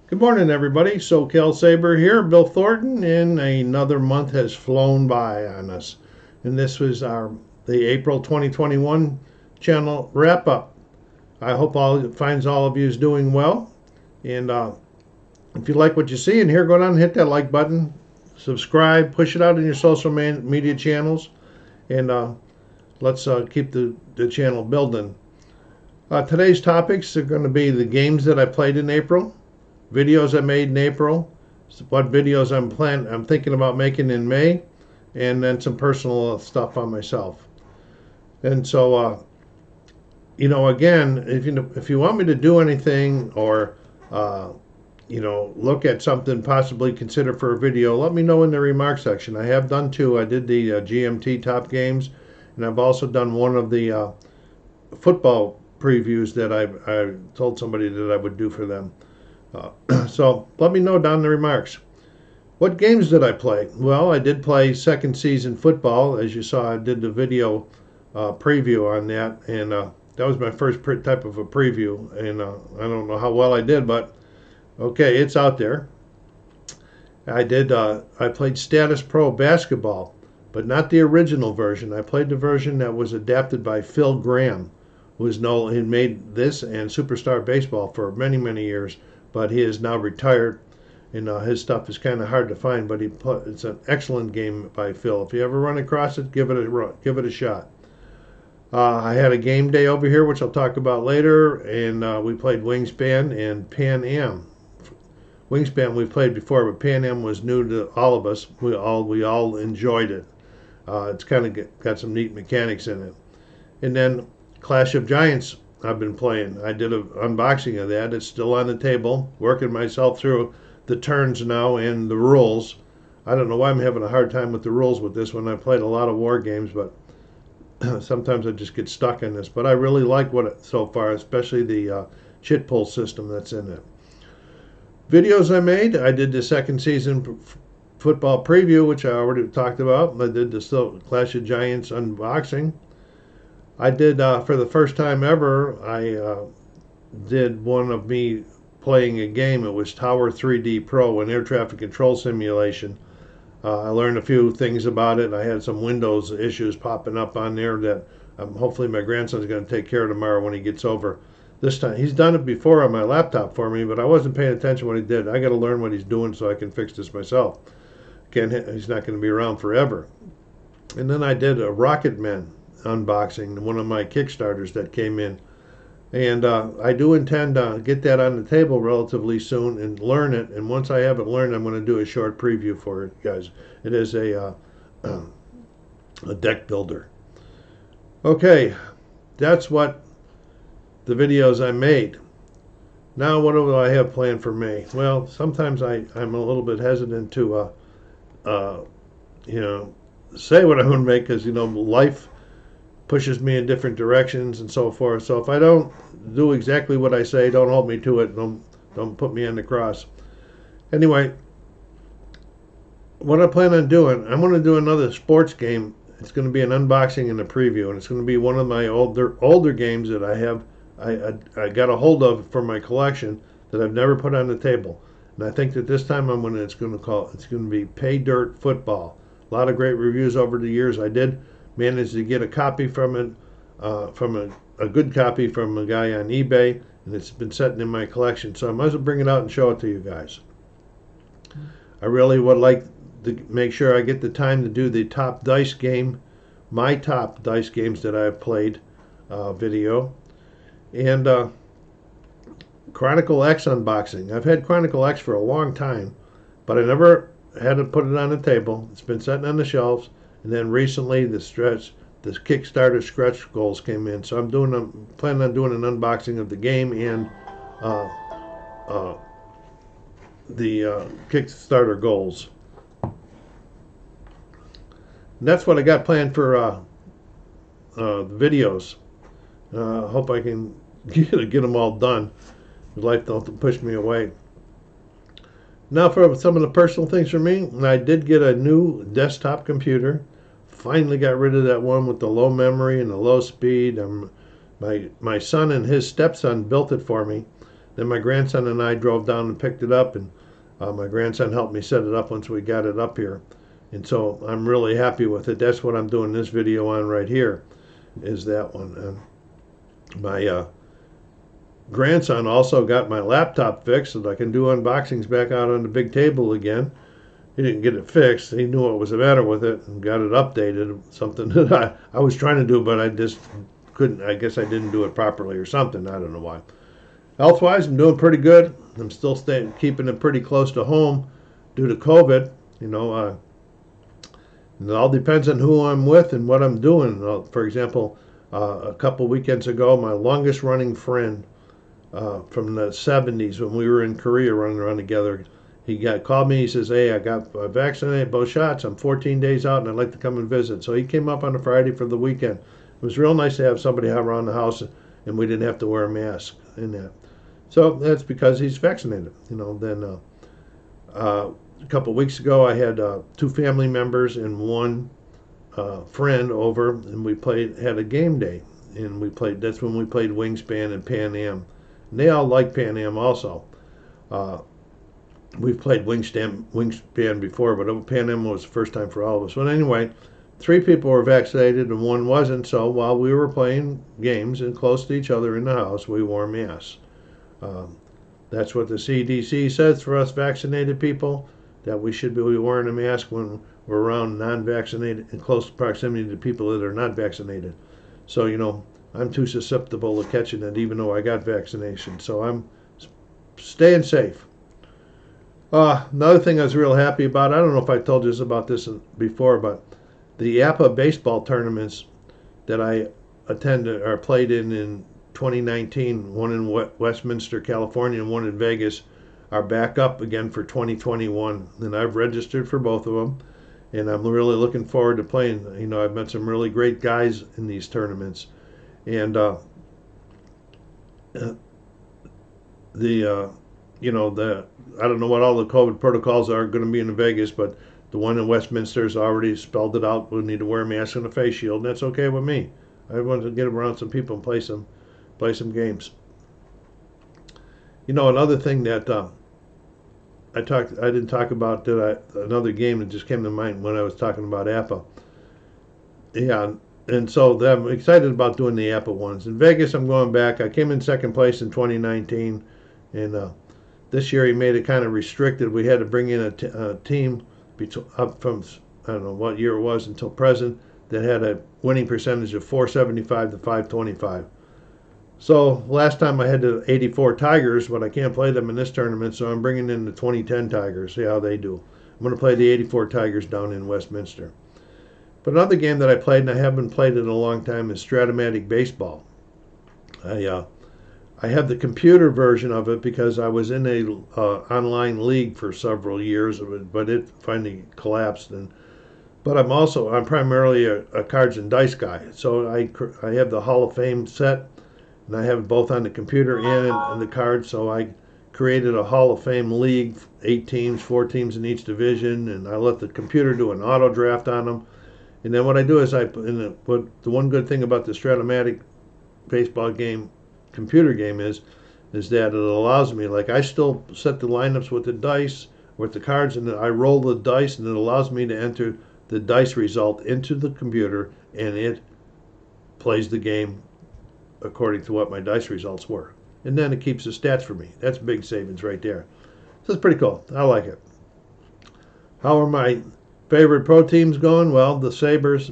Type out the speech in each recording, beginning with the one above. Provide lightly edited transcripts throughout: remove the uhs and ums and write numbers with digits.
Good morning, everybody. SoCalsabre here, Bill Thornton, and another month has flown by on us. And this was the April 2021 channel wrap up. I hope finds all of you is doing well. And if you like what you see in here, go down and hit that like button, subscribe, push it out in your social media channels, and let's keep the channel building. Today's topics are going to be the games that I played in April, videos I made in April, what videos I'm thinking about making in May, and then some personal stuff on myself. And so, again, if you want me to do anything or look at something possibly consider for a video, let me know in the remarks section. I have done two. I did the GMT top games, and I've also done one of the football previews that I told somebody that I would do for them. So let me know down in the remarks. What games did I play? Well, I did play second season football. As you saw, I did the video preview on that, and that was my first type of a preview. And I don't know how well I did, but okay, it's out there. I played Status Pro basketball, but not the original version. I played the version that was adapted by Phil Graham, who made this and Superstar Baseball for many, many years. But he is now retired, and his stuff is kind of hard to find. But it's an excellent game by Phil. If you ever run across it, give it a shot. I had a game day over here, which I'll talk about later, and we played Wingspan and Pan Am. Wingspan we've played before, but Pan Am was new to all of us. We all enjoyed it. It's kind of got some neat mechanics in it. And then Clash of Giants I've been playing. I did an unboxing of that. It's still on the table, working myself through the turns now and the rules. I don't know why I'm having a hard time with the rules with this one. I played a lot of war games, but sometimes I just get stuck in this. But I really like so far, especially the chit pull system that's in it. Videos I made, I did the second season football preview, which I already talked about. I did the Clash of Giants unboxing. I did, for the first time ever, I did one of me playing a game. It was Tower 3D Pro, an air traffic control simulation. I learned a few things about it. I had some Windows issues popping up on there that hopefully my grandson's going to take care of tomorrow when he gets over. This time, he's done it before on my laptop for me, but I wasn't paying attention when he did. I got to learn what he's doing so I can fix this myself. He's not going to be around forever. And then I did a Rocket Man unboxing, one of my Kickstarters that came in, and I do intend to get that on the table relatively soon and learn it. And once I have it learned, I'm going to do a short preview for it, guys. It is a deck builder. Okay, that's what the videos I made. Now, what do I have planned for May? Well, sometimes I'm a little bit hesitant to say what I'm going to make, because life pushes me in different directions and so forth. So if I don't do exactly what I say, don't hold me to it. Don't put me on the cross. Anyway, what I plan on doing, I'm going to do another sports game. It's going to be an unboxing and a preview, and it's going to be one of my older games that I got a hold of for my collection that I've never put on the table. And I think that this time it's going to be Pay Dirt Football. A lot of great reviews over the years. I did managed to get a copy from it, from a good copy from a guy on eBay, and it's been sitting in my collection, so I might as well bring it out and show it to you guys. I really would like to make sure I get the time to do the top dice game, my top dice games that I've played video, and Chronicle X unboxing. I've had Chronicle X for a long time, but I never had to put it on the table. It's been sitting on the shelves. And then recently, the Kickstarter stretch goals came in, so I'm planning on doing an unboxing of the game and the Kickstarter goals. And that's what I got planned for the videos. Hope I can get them all done. Life don't push me away. Now for some of the personal things for me. I did get a new desktop computer. Finally got rid of that one with the low memory and the low speed. My son and his stepson built it for me. Then my grandson and I drove down and picked it up, and my grandson helped me set it up once we got it up here. And so I'm really happy with it. That's what I'm doing this video on right here, is that one. And my grandson also got my laptop fixed so that I can do unboxings back out on the big table again. He didn't get it fixed. He knew what was the matter with it and got it updated, something that I was trying to do, but I just couldn't. I guess I didn't do it properly or something. I don't know why. Health-wise, I'm doing pretty good. I'm still keeping it pretty close to home due to COVID. It all depends on who I'm with and what I'm doing. For example, a couple weekends ago, my longest-running friend from the 70s when we were in Korea running around together, called me. He says, "Hey, I got vaccinated, both shots. I'm 14 days out, and I'd like to come and visit." So he came up on a Friday for the weekend. It was real nice to have somebody around the house, and we didn't have to wear a mask in that. So that's because he's vaccinated. Then a couple of weeks ago, I had 2 family members and 1 friend over, and we had a game day, and that's when we played Wingspan and Pan Am. And they all like Pan Am also. We've played Wingspan before, but Pan Am was the first time for all of us. But anyway, 3 people were vaccinated and 1 wasn't. So while we were playing games and close to each other in the house, we wore masks. That's what the CDC says for us vaccinated people, that we should be wearing a mask when we're around non-vaccinated in close proximity to people that are not vaccinated. So, I'm too susceptible to catching it even though I got vaccination. So I'm staying safe. Another thing I was real happy about, I don't know if I told you about this before, but the APA baseball tournaments that I attended or played in 2019, one in Westminster, California, and one in Vegas, are back up again for 2021. And I've registered for both of them, and I'm really looking forward to playing. I've met some really great guys in these tournaments. And I don't know what all the COVID protocols are going to be in Vegas, but the one in Westminster has already spelled it out. We need to wear a mask and a face shield, and that's okay with me. I want to get around some people and play some games. Another thing that I didn't talk about, another game that just came to mind when I was talking about APA. Yeah, and so I'm excited about doing the APA ones. In Vegas, I'm going back. I came in second place in 2019, and this year he made it kind of restricted. We had to bring in a team up from, I don't know what year it was until present, that had a winning percentage of 475 to 525. So last time I had the 84 Tigers, but I can't play them in this tournament, so I'm bringing in the 2010 Tigers, see how they do. I'm going to play the 84 Tigers down in Westminster. But another game that I played, and I haven't played it in a long time, is Strat-o-Matic Baseball. I have the computer version of it because I was in a online league for several years, but it finally collapsed. But I'm primarily a cards and dice guy, so I have the Hall of Fame set, and I have it both on the computer and the cards. So I created a Hall of Fame league, 8 teams, 4 teams in each division, and I let the computer do an auto draft on them. And then what I do is the one good thing about the Strat-o-Matic baseball game, computer game, is that it allows me, like, I still set the lineups with the dice, with the cards, and I roll the dice, and it allows me to enter the dice result into the computer, and it plays the game according to what my dice results were. And then it keeps the stats for me. That's big savings right there. So it's pretty cool. I like it. How are my favorite pro teams going? Well, the Sabres,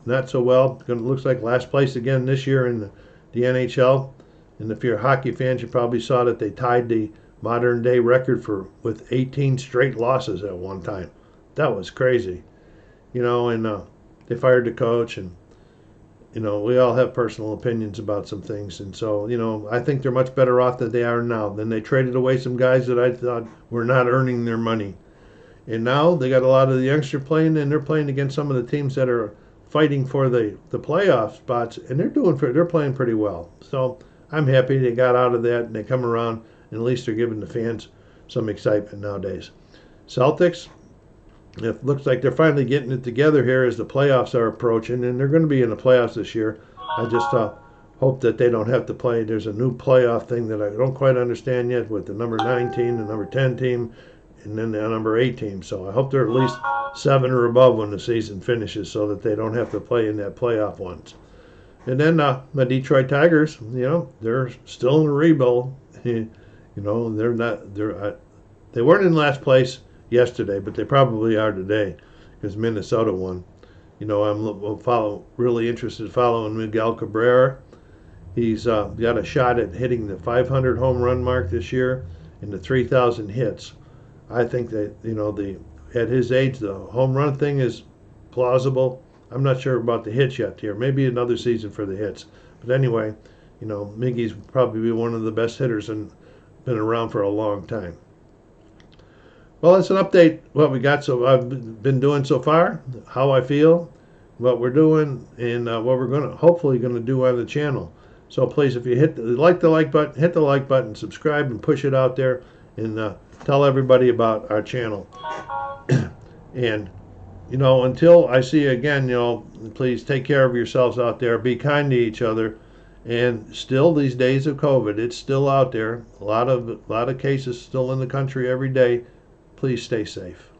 not so well. Looks like last place again this year in the NHL. And if you're hockey fans, you probably saw that they tied the modern day record with 18 straight losses at one time. That was crazy. And they fired the coach, and we all have personal opinions about some things. And so, I think they're much better off than they are now. Then they traded away some guys that I thought were not earning their money. And now they got a lot of the youngsters playing, and they're playing against some of the teams that are fighting for the playoff spots, and they're playing pretty well. So I'm happy they got out of that and they come around, and at least they're giving the fans some excitement nowadays. Celtics, it looks like they're finally getting it together here as the playoffs are approaching, and they're going to be in the playoffs this year. I just hope that they don't have to play. There's a new playoff thing that I don't quite understand yet with the number 9 team, the number 10 team, and then the number 8 team. So I hope they're at least 7 or above when the season finishes so that they don't have to play in that playoff ones. And then the Detroit Tigers, they're still in a rebuild. They're not. They weren't in last place yesterday, but they probably are today because Minnesota won. I'm really interested in following Miguel Cabrera. He's got a shot at hitting the 500 home run mark this year and the 3,000 hits. I think that at his age, the home run thing is plausible. I'm not sure about the hits yet here. Maybe another season for the hits. But anyway, Miggy's probably one of the best hitters and been around for a long time. Well, it's an update what we got. So I've been doing so far, how I feel, what we're doing, and what we're hopefully going to do on the channel. So please, if you hit the like button, subscribe, and push it out there, and tell everybody about our channel. And until I see you again, please take care of yourselves out there. Be kind to each other. And still, these days of COVID, it's still out there. A lot of cases still in the country every day. Please stay safe.